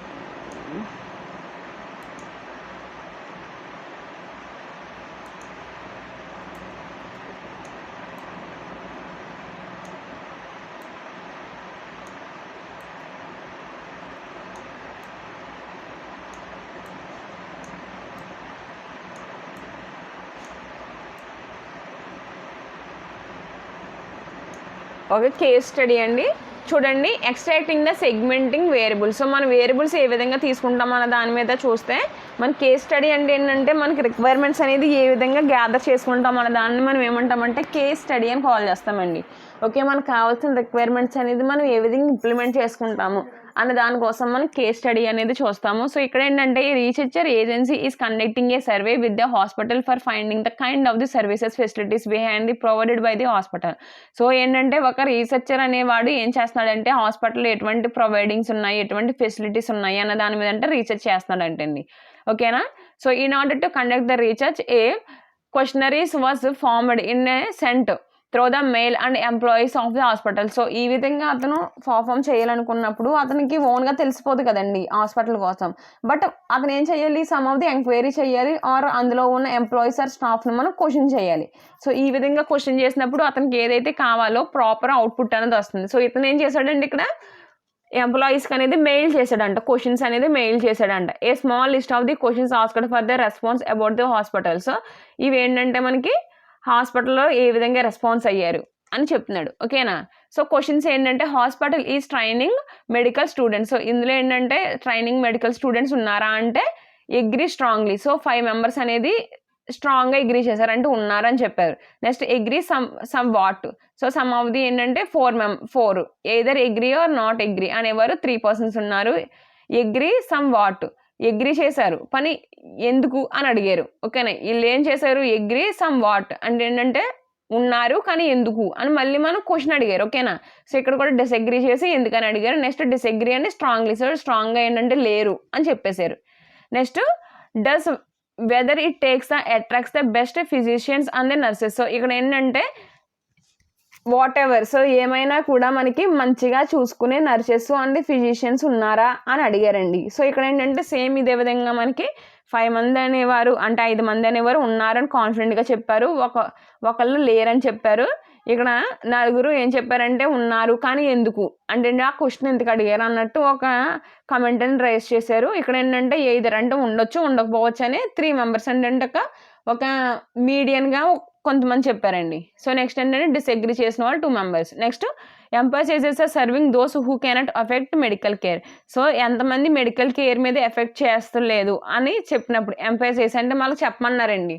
Okay. Case study అండి. చూడండి, ఎక్స్ట్రాక్టింగ్ ద సెగ్మెంటింగ్ వేరియబుల్స్. సో మన వేరియబుల్స్ ఏ విధంగా తీసుకుంటాం అన్న దాని మీద చూస్తే మన కేస్ స్టడీ అంటే ఏంటంటే మనకి రిక్వైర్మెంట్స్ అనేది ఏ విధంగా గ్యాదర్ చేసుకుంటాం అన్న దాన్ని మనం ఏమంటామంటే కేస్ స్టడీ అని కాల్ చేస్తామండి. ఓకే. మనకు కావాల్సిన రిక్వైర్మెంట్స్ అనేది మనం ఏ విధంగా ఇంప్లిమెంట్ చేసుకుంటాము అన్న దానికోసం మనం కేస్ స్టడీ అనేది చూస్తాము. సో ఇక్కడ ఏంటంటే researcher agency is conducting A survey with the hospital for finding the kind of the services facilities behind the provided by the hospital. So ఏంటంటే ఒక రీసెర్చర్ అనేవాడు ఏం చేస్తున్నాడంటే హాస్పిటల్లో ఎటువంటి ప్రొవైడింగ్స్ ఉన్నాయి, ఎటువంటి ఫెసిలిటీస్ ఉన్నాయి అన్న దాని మీద అంటే రీసెర్చ్ చేస్తున్నాడంటండి. ఓకేనా. So in order to conduct the research a questionnaires was formed in a sent through the mail and employees of the hospital. So ఈ విధంగా అతను పర్ఫామ్ చేయాలనుకున్నప్పుడు అతనికి ఓన్గా తెలిసిపోదు కదండి హాస్పిటల్ కోసం. బట్ అతను ఏం చేయాలి, సమ్ ఆఫ్ ది ఎంక్వైరీ చేయాలి ఆర్ అందులో ఉన్న ఎంప్లాయీస్ ఆర్ స్టాఫ్ని మనం క్వశ్చన్ చేయాలి. సో ఈ విధంగా క్వశ్చన్ చేసినప్పుడు అతనికి ఏదైతే కావాలో ప్రాపర్ అవుట్పుట్ అనేది వస్తుంది. సో ఇతను ఏం చేశాడండి, ఇక్కడ ఎంప్లాయీస్కి అనేది మెయిల్ చేశాడంట, క్వశ్చన్స్ అనేది మెయిల్ చేశాడంట. A small list of the questions asked for the response about the hospital. So ఇవి ఏంటంటే మనకి హాస్పిటల్లో ఏ విధంగా రెస్పాన్స్ అయ్యారు అని చెప్తున్నాడు. ఓకేనా. సో క్వశ్చన్స్ ఏంటంటే hospital is training medical students. So ఇందులో ఏంటంటే ట్రైనింగ్ మెడికల్ స్టూడెంట్స్ ఉన్నారా అంటే ఎగ్రీ స్ట్రాంగ్లీ. సో 5 మెంబర్స్ అనేది స్ట్రాంగ్గా ఎగ్రీ చేశారు, అంటే ఉన్నారని చెప్పారు. Next agree somewhat. So some of the ఏంటంటే 4 either agree or not agree అనేవారు 3 పర్సన్స్ ఉన్నారు. ఎగ్రీ సమ్ వాట్, ఎగ్రీ చేశారు, పని ఎందుకు అని అడిగారు. ఓకేనా. వీళ్ళు ఏం చేశారు, ఎగ్రీ సమ్ వాట్ అంటే ఏంటంటే ఉన్నారు కానీ ఎందుకు అని మళ్ళీ మనం క్వశ్చన్ అడిగారు. ఓకేనా. సో ఇక్కడ కూడా డిసెగ్రీ చేసి ఎందుకని అడిగారు. నెక్స్ట్ డిసెగ్రీ అని స్ట్రాంగ్లీ. సో స్ట్రాంగ్గా ఏంటంటే లేరు అని చెప్పేశారు. Next does whether it takes attracts the best physicians and the nurses. So ఇక్కడ ఏంటంటే వాట్ ఎవర్, సో ఏమైనా కూడా మనకి మంచిగా చూసుకునే నర్సెస్ అండ్ ఫిజిషియన్స్ ఉన్నారా అని అడిగారండి. సో ఇక్కడ ఏంటంటే సేమ్ ఇదే విధంగా మనకి 5 మంది అనేవారు అంటే 5 మంది అనేవారు ఉన్నారని కాన్ఫిడెంట్గా చెప్పారు, ఒకళ్ళు లేరని చెప్పారు. ఇక్కడ 4 ఏం చెప్పారంటే ఉన్నారు కానీ ఎందుకు అంటే ఆ క్వశ్చన్ ఎందుకు అడిగారు అన్నట్టు ఒక కమెంట్ అని రైజ్ చేశారు. ఇక్కడ ఏంటంటే ఎయిదర్ అంటే ఉండొచ్చు ఉండకపోవచ్చు అని 3 మెంబర్స్ అంటే ఒక మీడియన్గా కొంతమంది చెప్పారండి. సో నెక్స్ట్ ఏంటంటే డిసెగ్రీ చేసిన వాళ్ళు 2 members. Next emphasises or serving those who cannot affect medical care. So ఎంతమంది మెడికల్ కేర్ మీద ఎఫెక్ట్ చేస్తలేదు అని చెప్పినప్పుడు ఎంపసైజ్ అంటే మళ్ళీ చెప్పమన్నారండి.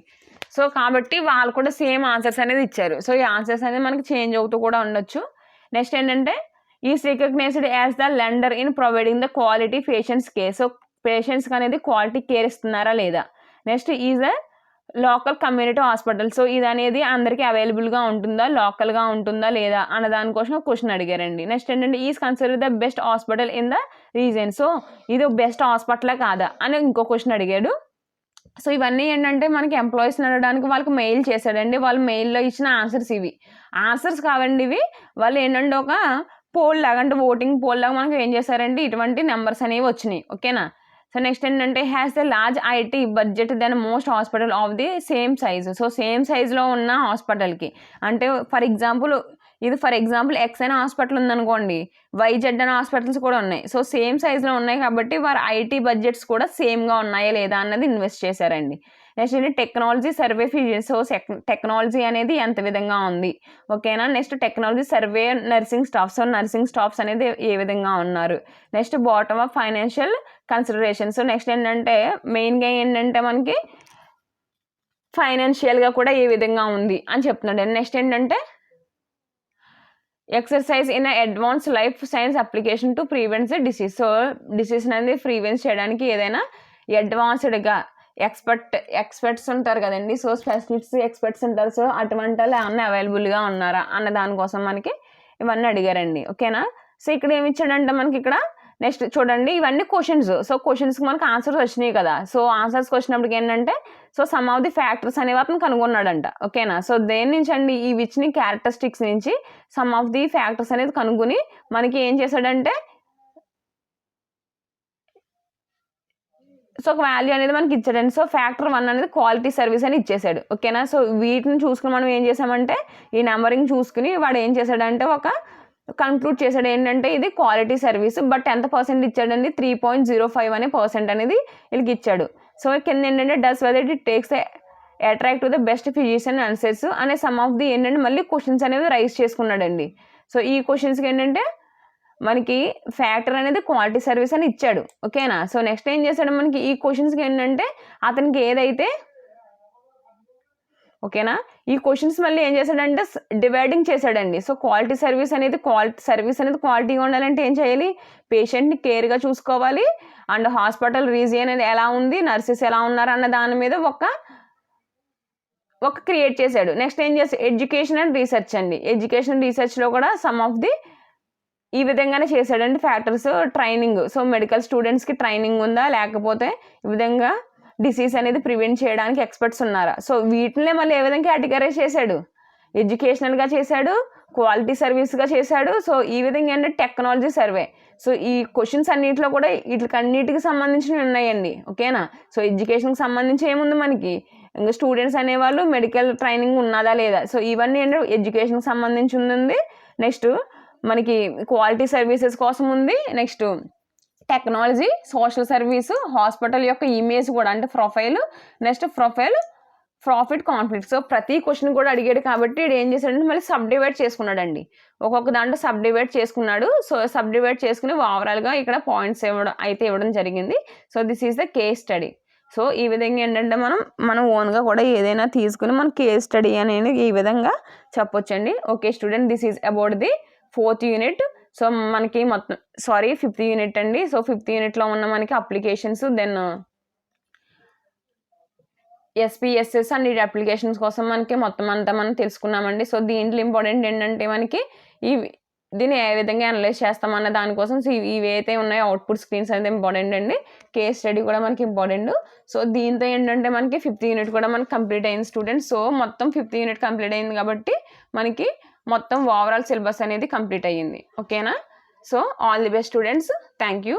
సో కాబట్టి వాళ్ళు కూడా సేమ్ ఆన్సర్స్ అనేది ఇచ్చారు. సో ఈ ఆన్సర్స్ అనేది మనకి చేంజ్ అవుతూ కూడా ఉండొచ్చు. నెక్స్ట్ ఏంటంటే is recognised as the lender in providing the quality patients care. So పేషెంట్స్కి అనేది క్వాలిటీ కేర్ ఇస్తున్నారా లేదా. Next is a local community hospital. So ఇది అనేది అందరికీ అవైలబుల్గా ఉంటుందా, లోకల్గా ఉంటుందా లేదా అన్న దానికోసం క్వశ్చన్ అడిగారండి. నెక్స్ట్ ఏంటంటే is consider the best hospital in the reason. So ఇది బెస్ట్ హాస్పిటలే కాదా అని ఇంకో క్వశ్చన్ అడిగాడు. సో ఇవన్నీ ఏంటంటే మనకి ఎంప్లాయీస్ని అడగడానికి వాళ్ళకి మెయిల్ చేశాడండి. వాళ్ళు మెయిల్లో ఇచ్చిన ఆన్సర్స్ ఇవి ఆన్సర్స్ కావండి. ఇవి వాళ్ళు ఏంటంటే ఒక పోల్ లాగా అంటే ఓటింగ్ పోల్ లాగా మనకి ఏం చేశారంటే ఇటువంటి నెంబర్స్ అనేవి వచ్చినాయి. ఓకేనా. సో నెక్స్ట్ ఏంటంటే has the large IT budget then most hospital of the same size. So same సైజ్లో ఉన్న హాస్పిటల్కి అంటే ఫర్ ఎగ్జాంపుల్ ఎక్స్ అనే హాస్పిటల్ ఉందనుకోండి, వైజెడ్ అనే హాస్పిటల్స్ కూడా ఉన్నాయి. సో సేమ్ సైజ్లో ఉన్నాయి కాబట్టి వారి ఐటీ బడ్జెట్స్ కూడా సేమ్గా ఉన్నాయా లేదా అన్నది ఇన్వెస్ట్ చేశారండి. నెక్స్ట్ ఏంటి technology survey fees. So technology అనేది ఎంత విధంగా ఉంది. ఓకేనా. Next technology survey nursing staff. So nursing staffs అనేది ఏ విధంగా ఉన్నారు. Next bottom of financial consideration. So next ఏంటంటే మెయిన్గా ఏంటంటే మనకి ఫైనాన్షియల్గా కూడా ఏ విధంగా ఉంది అని చెప్తున్నాడు. నెక్స్ట్ ఏంటంటే exercise in advance life science application to prevent the disease. So disease అనేది ప్రివెంట్ చేయడానికి ఏదైనా అడ్వాన్స్డ్గా ఎక్స్పర్ట్స్ ఉంటారు కదండి. సో స్పెషలిస్ట్స్ ఎక్స్పర్ట్స్ ఉంటారు. సో అటువంటి వాళ్ళు ఏమన్నా అవైలబుల్గా ఉన్నారా అన్న దానికోసం మనకి ఇవన్నీ అడిగారండి. ఓకేనా. సో ఇక్కడ ఏమి ఇచ్చాడంటే మనకి ఇక్కడ నెక్స్ట్ చూడండి ఇవన్నీ క్వశ్చన్స్. సో క్వశ్చన్స్కి మనకు ఆన్సర్స్ వచ్చినాయి కదా. సో ఆన్సర్స్కి వచ్చినప్పటికి ఏంటంటే so some of the factors అనేవి అతను కనుగొన్నాడంట. ఓకేనా. సో దేని నుంచి అండి ఈ విచ్ని క్యారెక్టరిస్టిక్స్ నుంచి సమ్ ఆఫ్ ది ఫ్యాక్టర్స్ అనేది కనుగొని మనకి ఏం చేశాడంటే సో ఒక వాల్యూ అనేది మనకి ఇచ్చాడండి. సో ఫ్యాక్టర్ 1 అనేది క్వాలిటీ సర్వీస్ అని ఇచ్చేసాడు. ఓకేనా. సో వీటిని చూసుకుని మనం ఏం చేసామంటే ఈ నెంబరింగ్ చూసుకుని వాడు ఏం చేశాడంటే ఒక కన్క్లూడ్ చేశాడు ఏంటంటే ఇది క్వాలిటీ సర్వీస్. బట్ ఎంత పర్సెంట్ ఇచ్చాడండి 3.05 అనే పర్సెంట్ అనేది వీళ్ళకి ఇచ్చాడు. సో కింద ఏంటంటే does whether it takes attract to the best physician answers అనే సమ్ ఆఫ్ ది ఏంటంటే మళ్ళీ క్వశ్చన్స్ అనేది రైజ్ చేసుకున్నాడండి. సో ఈ క్వశ్చన్స్కి ఏంటంటే మనకి ఫ్యాక్టర్ అనేది క్వాలిటీ సర్వీస్ అని ఇచ్చాడు. ఓకేనా. సో నెక్స్ట్ ఏం చేశాడు మనకి ఈ క్వశ్చన్స్కి ఏంటంటే అతనికి ఏదైతే ఓకేనా ఈ క్వశ్చన్స్ మళ్ళీ ఏం చేశాడంటే డివైడింగ్ చేశాడండి. సో క్వాలిటీ సర్వీస్ అనేది క్వాలిటీగా ఉండాలంటే ఏం చేయాలి, పేషెంట్ని కేర్గా చూసుకోవాలి అండ్ హాస్పిటల్ రీజియన్ అనేది ఎలా ఉంది, నర్సెస్ ఎలా ఉన్నారు అన్న దాని మీద ఒక క్రియేట్ చేశాడు. నెక్స్ట్ ఏం చేస్తాడు ఎడ్యుకేషన్ అండ్ రీసెర్చ్ అండి. ఎడ్యుకేషన్ రీసెర్చ్లో కూడా సమ్ ఆఫ్ ది ఈ విధంగానే చేశాడండి ఫ్యాక్టర్స్. ట్రైనింగ్. సో మెడికల్ స్టూడెంట్స్కి ట్రైనింగ్ ఉందా లేకపోతే ఈ విధంగా డిసీజ్ అనేది ప్రివెంట్ చేయడానికి ఎక్స్పర్ట్స్ ఉన్నారా. సో వీటినే మళ్ళీ ఏ విధంగా కేటగరైజ్ చేశాడు ఎడ్యుకేషనల్గా చేశాడు, క్వాలిటీ సర్వీస్గా చేశాడు. సో ఈ విధంగా ఏంటంటే టెక్నాలజీ సర్వే. సో ఈ క్వశ్చన్స్ అన్నింటిలో కూడా వీటికన్నిటికి సంబంధించినవి ఉన్నాయండి. ఓకేనా? సో ఎడ్యుకేషన్కి సంబంధించి ఏముంది మనకి, ఇంకా స్టూడెంట్స్ అనేవాళ్ళు మెడికల్ ట్రైనింగ్ ఉన్నదా లేదా, సో ఇవన్నీ ఏంటంటే ఎడ్యుకేషన్కి సంబంధించి ఉంది. నెక్స్ట్ మనకి క్వాలిటీ సర్వీసెస్ కోసం ఉంది. Next technology, social service, hospital యొక్క ఇమేజ్ కూడా అంటే profile, next profile, profit, conflict. So ప్రతి క్వశ్చన్ కూడా అడిగాడు కాబట్టి ఇది ఏం చేశాడంటే మళ్ళీ సబ్ డివైడ్ చేసుకున్నాడండి. ఒక్కొక్క దాంట్లో సబ్ డివైడ్ చేసుకున్నాడు. సో సబ్ డివైడ్ చేసుకుని ఓవరాల్గా ఇక్కడ పాయింట్స్ ఇవ్వడం జరిగింది. So this is the case study. So ఈ విధంగా ఏంటంటే మనం ఓన్గా కూడా ఏదైనా తీసుకుని మనం కేస్ స్టడీ అనేది ఈ విధంగా చెప్పొచ్చండి. Okay student, this is about the 4th unit. So మనకి మొత్తం 5th యూనిట్ అండి. సో 5th యూనిట్లో ఉన్న మనకి అప్లికేషన్స్, దెన్ SPSS అండ్ ఈ అప్లికేషన్స్ కోసం మనకి మొత్తం అంతా మనం తెలుసుకున్నామండి. సో దీంట్లో ఇంపార్టెంట్ ఏంటంటే మనకి దీన్ని ఏ విధంగా అనలైజ్ చేస్తామన్న దానికోసం ఇవి అయితే ఉన్నాయో అవుట్పుట్ స్క్రీన్స్ అనేది ఇంపార్టెంట్ అండి. కేస్ స్టడీ కూడా మనకి ఇంపార్టెంట్. సో దీంతో ఏంటంటే మనకి 5th యూనిట్ కూడా మనకి కంప్లీట్ అయింది స్టూడెంట్స్. సో మొత్తం 5th యూనిట్ కంప్లీట్ అయింది కాబట్టి మనకి మొత్తం ఓవరాల్ సిలబస్ అనేది కంప్లీట్ అయ్యింది. ఓకేనా? So all the best students. Thank you.